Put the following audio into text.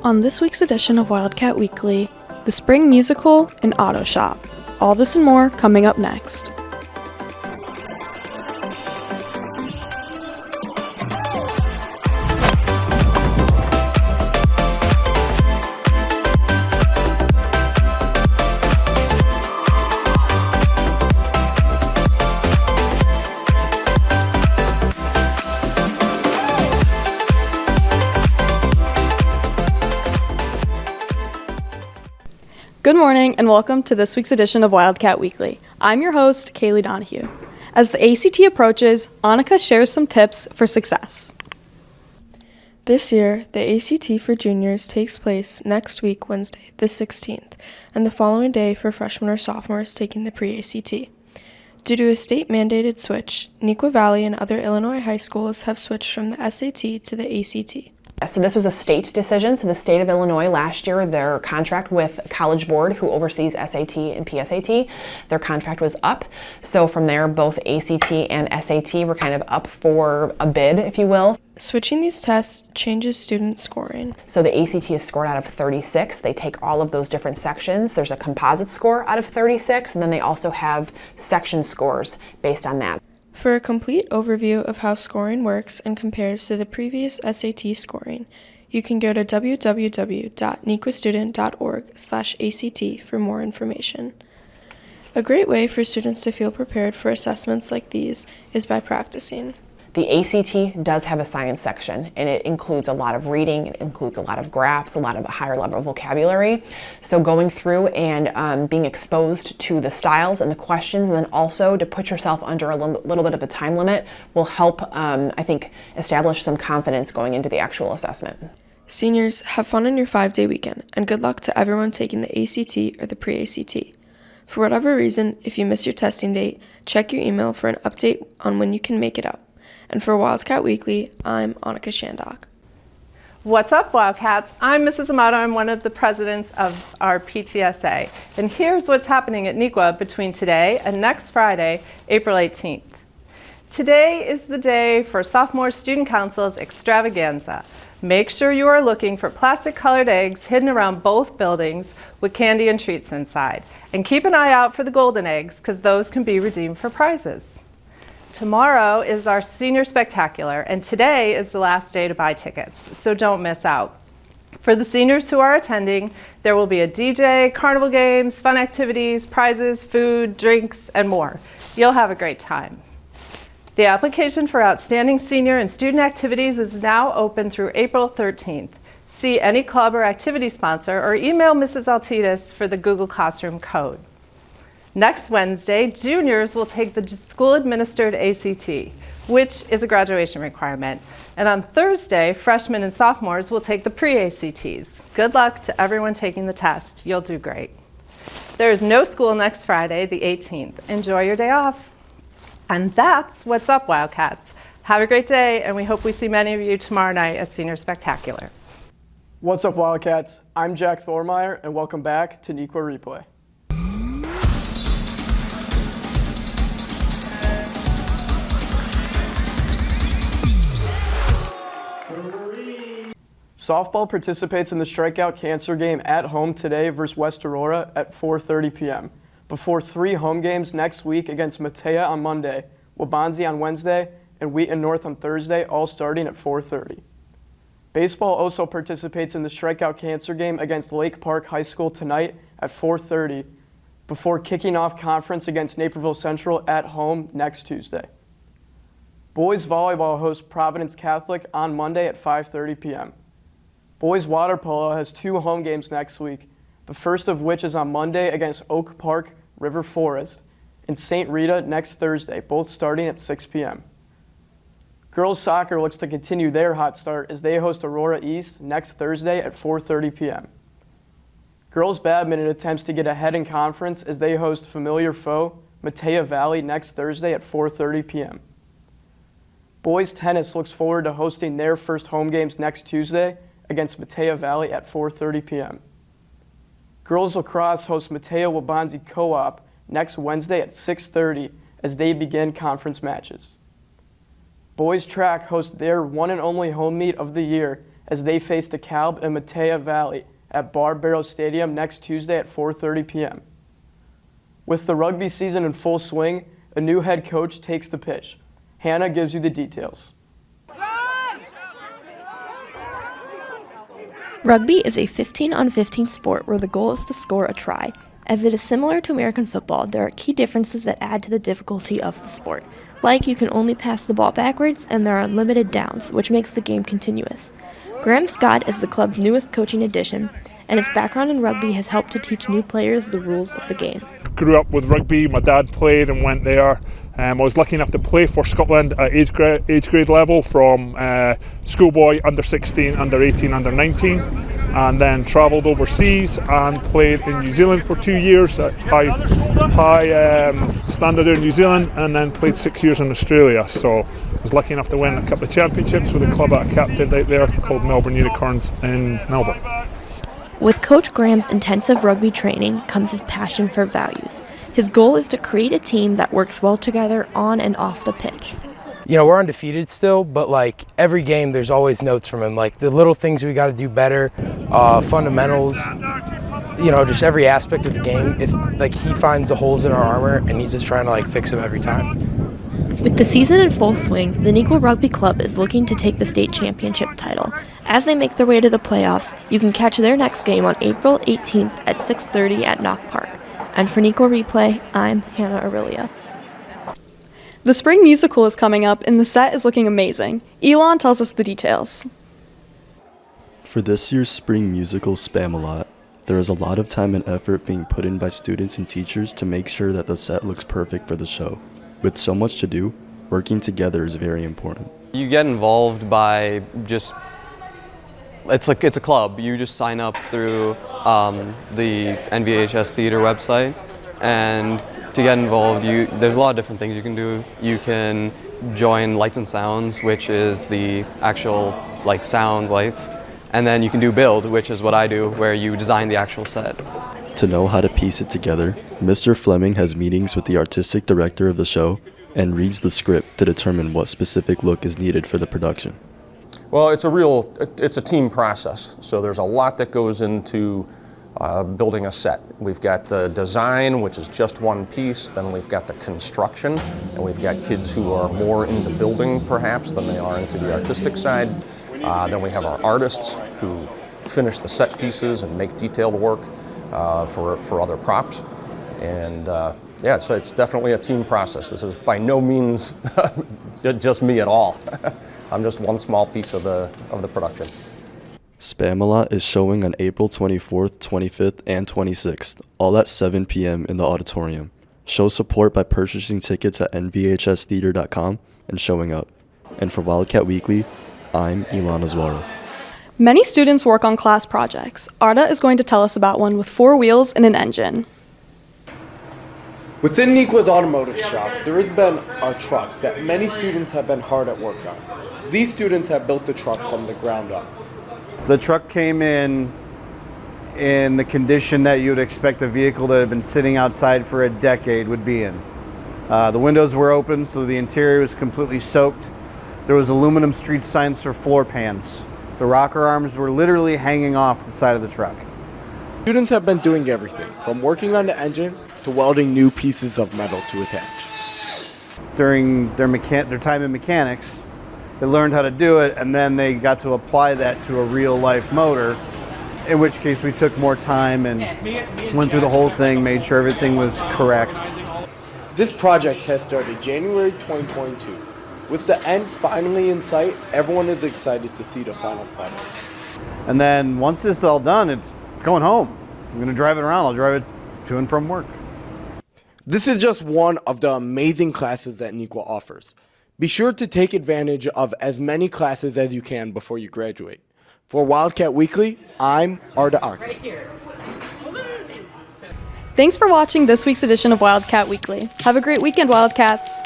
On this week's edition of Wildcat Weekly, the spring musical and auto shop. All this and more coming up next. Good morning and welcome to this week's edition of Wildcat Weekly. I'm your host, Kaylee Donahue. As the ACT approaches, Annika shares some tips for success. This year, the ACT for juniors takes place next week, Wednesday, the 16th, and the following day for freshmen or sophomores taking the pre-ACT. Due to a state-mandated switch, Neuqua Valley and other Illinois high schools have switched from the SAT to the ACT. So this was a state decision. So the state of Illinois last year, their contract with College Board, who oversees SAT and PSAT, their contract was up. So from there, both ACT and SAT were kind of up for a bid, if you will. Switching these tests changes student scoring. So the ACT is scored out of 36. They take all of those different sections. There's a composite score out of 36, and then they also have section scores based on that. For a complete overview of how scoring works and compares to the previous SAT scoring, you can go to www.neuquastudent.org/ACT for more information. A great way for students to feel prepared for assessments like these is by practicing. The ACT does have a science section, and it includes a lot of reading, it includes a lot of graphs, a lot of higher level vocabulary. So going through and being exposed to the styles and the questions, and then also to put yourself under a little bit of a time limit will help, I think, establish some confidence going into the actual assessment. Seniors, have fun on your 5-day weekend, and good luck to everyone taking the ACT or the pre-ACT. For whatever reason, if you miss your testing date, check your email for an update on when you can make it up. And for Wildcat Weekly, I'm Annika Shandock. What's up, Wildcats? I'm Mrs. Amato. I'm one of the presidents of our PTSA. And here's what's happening at Neuqua between today and next Friday, April 18th. Today is the day for Sophomore Student Council's extravaganza. Make sure you are looking for plastic-colored eggs hidden around both buildings with candy and treats inside. And keep an eye out for the golden eggs, because those can be redeemed for prizes. Tomorrow is our Senior Spectacular, and today is the last day to buy tickets, so don't miss out. For the seniors who are attending, there will be a DJ, carnival games, fun activities, prizes, food, drinks, and more. You'll have a great time. The application for Outstanding Senior and Student Activities is now open through April 13th. See any club or activity sponsor or email Mrs. Altitas for the Google Classroom code. Next Wednesday, juniors will take the school-administered ACT, which is a graduation requirement. And on Thursday, freshmen and sophomores will take the pre-ACTs. Good luck to everyone taking the test. You'll do great. There is no school next Friday, the 18th. Enjoy your day off. And that's what's up, Wildcats. Have a great day, and we hope we see many of you tomorrow night at Senior Spectacular. What's up, Wildcats? I'm Jack Thormeyer, and welcome back to Neuqua Replay. Softball participates in the Strikeout Cancer game at home today versus West Aurora at 4:30 p.m. before 3 home games next week against Matea on Monday, Waubonsie on Wednesday, and Wheaton North on Thursday, all starting at 4:30. Baseball also participates in the Strikeout Cancer game against Lake Park High School tonight at 4:30 before kicking off conference against Naperville Central at home next Tuesday. Boys volleyball hosts Providence Catholic on Monday at 5:30 p.m. Boys water polo has 2 home games next week, the first of which is on Monday against Oak Park River Forest and St. Rita next Thursday, both starting at 6 p.m. Girls soccer looks to continue their hot start as they host Aurora East next Thursday at 4:30 p.m. Girls badminton attempts to get ahead in conference as they host familiar foe Matea Valley next Thursday at 4:30 p.m. Boys tennis looks forward to hosting their first home games next Tuesday against Matea Valley at 4:30 p.m. Girls lacrosse hosts Matea Waubonsie Co-op next Wednesday at 6:30 as they begin conference matches. Boys track hosts their one and only home meet of the year as they face DeKalb and Matea Valley at Barbaro Stadium next Tuesday at 4:30 p.m. With the rugby season in full swing, a new head coach takes the pitch. Hannah gives you the details. Rugby is a 15-on-15 sport where the goal is to score a try. As it is similar to American football, there are key differences that add to the difficulty of the sport. Like, you can only pass the ball backwards, and there are limited downs, which makes the game continuous. Graham Scott is the club's newest coaching addition, and his background in rugby has helped to teach new players the rules of the game. Grew up with rugby, my dad played and went there. I was lucky enough to play for Scotland at age grade level from schoolboy, under 16, under 18, under 19, and then travelled overseas and played in New Zealand for 2 years at high standard in New Zealand, and then played 6 years in Australia. So I was lucky enough to win a couple of championships with a club I captained out there called Melbourne Unicorns in Melbourne. With Coach Graham's intensive rugby training comes his passion for values. His goal is to create a team that works well together on and off the pitch. You know, we're undefeated still, but like every game there's always notes from him, like the little things we got to do better, fundamentals, you know, just every aspect of the game. If like he finds the holes in our armor and he's just trying to like fix them every time. With the season in full swing, the Neuqua Rugby Club is looking to take the state championship title. As they make their way to the playoffs, you can catch their next game on April 18th at 6:30 at Knock Park. And for Neuqua Replay, I'm Hannah Aurelia. The spring musical is coming up, and the set is looking amazing. Elon tells us the details. For this year's spring musical Spam-A-Lot, there is a lot of time and effort being put in by students and teachers to make sure that the set looks perfect for the show. With so much to do, working together is very important. You get involved by just, it's a club. You just sign up through the NVHS Theater website, and to get involved, there's a lot of different things you can do. You can join Lights and Sounds, which is the actual like sounds, lights, and then you can do Build, which is what I do, where you design the actual set. To know how to piece it together, Mr. Fleming has meetings with the artistic director of the show and reads the script to determine what specific look is needed for the production. Well, it's a team process, so there's a lot that goes into building a set. We've got the design, which is just one piece, then we've got the construction, and we've got kids who are more into building perhaps than they are into the artistic side. Then we have our artists who finish the set pieces and make detailed work for other props. And yeah, so it's definitely a team process. This is by no means just me at all. I'm just one small piece of the production. Spam-A-Lot is showing on April 24th, 25th, and 26th, all at 7 p.m. in the auditorium. Show support by purchasing tickets at nvhstheater.com and showing up. And for Wildcat Weekly, I'm Ilan Azuara. Many students work on class projects. Arda is going to tell us about one with 4 wheels and an engine. Within Neuqua's automotive shop, there has been a truck that many students have been hard at work on. These students have built the truck from the ground up. The truck came in the condition that you would expect a vehicle that had been sitting outside for a decade would be in. The windows were open, so the interior was completely soaked. There was aluminum street signs for floor pans. The rocker arms were literally hanging off the side of the truck. Students have been doing everything, from working on the engine to welding new pieces of metal to attach. During their time in mechanics, they learned how to do it, and then they got to apply that to a real-life motor, in which case we took more time and went through the whole thing, made sure everything was correct. This project has started January 2022. With the end finally in sight, everyone is excited to see the final product. And then once this is all done, it's going home. I'm going to drive it around. I'll drive it to and from work. This is just one of the amazing classes that Neuqua offers. Be sure to take advantage of as many classes as you can before you graduate. For Wildcat Weekly, I'm Arda Aki. Thanks for watching this week's edition of Wildcat Weekly. Have a great weekend, Wildcats.